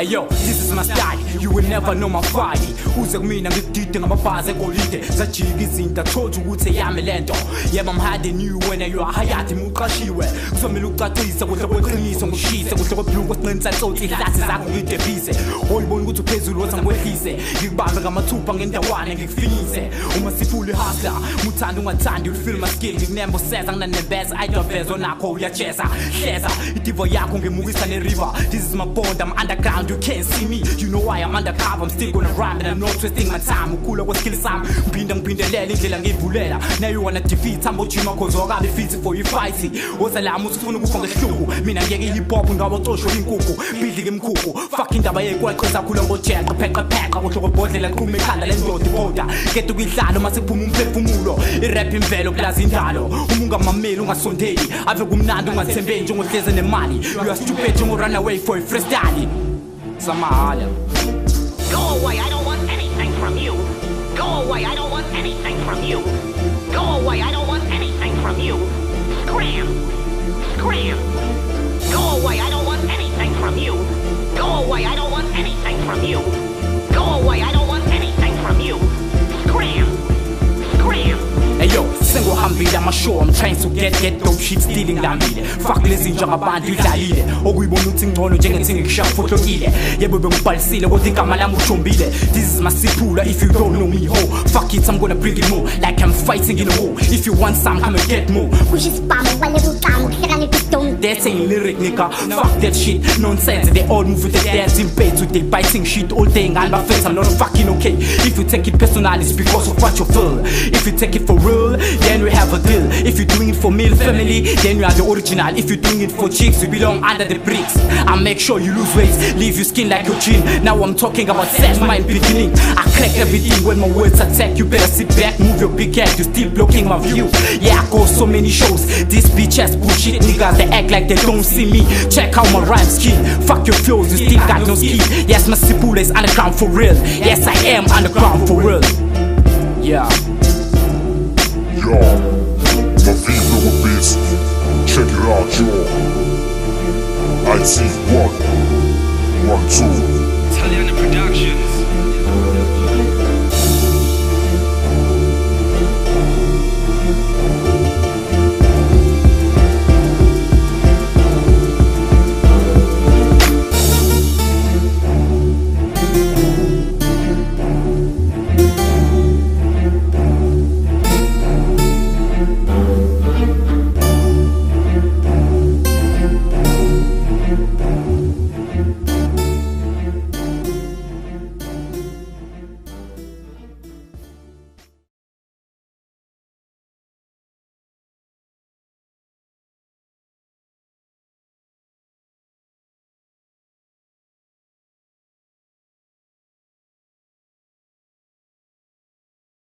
Hey yo, this is my style, you will never know my fight. Uze kumina ngikudide ngamabhazi egolide sajika izinto athola ukuthi eyami lento. Yebo I'm hiding you when you are hayati muqashiwe. Kuzomela ucacise kuhle kweqiniso ngishise kuhle kweblue kwesiqinisa ntsotsi ihlasi zakho ngidebhise. Oyibona ukuthi uphezulu wathi ngikwehlise. Ngikubambe ngamathupha ngendawane ngikufinyise. Uma sifule hustler, muthanda ungathandi you feel my skill ngikunembo seza nginanembeza idoveza onakho uyacheza. Hleza idivo yakho ngimukisa neriver. This is my bond, I'm underground, you can't see me. You know why I'm undercover, I'm still gonna rhyme and I'm not twisting my time. Ukula kweskill sami, ngiphindelela indlela ngiyivulela. Now you wanna defeat, I'm ujima cause wakabe fit for you fighting. Wozalama usifuna ukufa ngehlungu, mina ngiyeke hip hop ngawacosho inkukhu. Bidli ngemkhukhu, fuck indaba yekwaqheza khula ngojeqa pheqa kuhle kwebhodlela qhuma ekhanda lendoda iboda. Kethu kuyidlalo masiphuma umphefumulo, irap imvelo plus indalo. Uma ungamameli ungasondeli, ave kumnandi ungathembeli njengohleze nemali. You are stupid you run away for a freestyle. Samahala. Go away, I don't want anything from you. Go away, I don't want anything from you. Go away, I don't want anything from you. Scram. Scram. Go away, I don't want anything from you. Go away, I don't want anything from you. Go away, I don't want anything from you. Scram. Scram. Hey yo, single hambile amashow, I'm trying to get dope shit stealing lambile. Fuck lezi njengabantu idlalile. Okuyibona uthi ngcono njengethi ngisha fotlokile. Yebo bengibhalisile kodwa igama lami ujombile. This is my sipula if you don't know me ho. Fuck it, I'm gonna bring it more like I'm fighting in a war. If you want some, come and get more. Push is spam, wale bukam, kaya piston. That ain't lyric nigga, fuck that shit, nonsense. They all move with the dancing bass with the biting shit all day. And my face, I'm not fucking okay. If you take it personal, it's because of what you feel. If you take it for real, then we have a deal. If you're doing it for male family, then you are the original. If you're doing it for chicks, you belong under the bricks. I make sure you lose weight, leave your skin like your chin. Now I'm talking about sex, my beginning. I crack everything when my words attack. You better sit back, move your big head, you're still blocking my view. Yeah, I go so many shows. This bitch ass bullshit niggas, they act like they don't see me. Check out my rhyme scheme. Fuck your flows, you still got no ski. Yes, my sipula is underground for real. Yes, I am underground for real. Yeah. Yo, my feet look a beast. Check it out, yo. I see 1, 1, 2.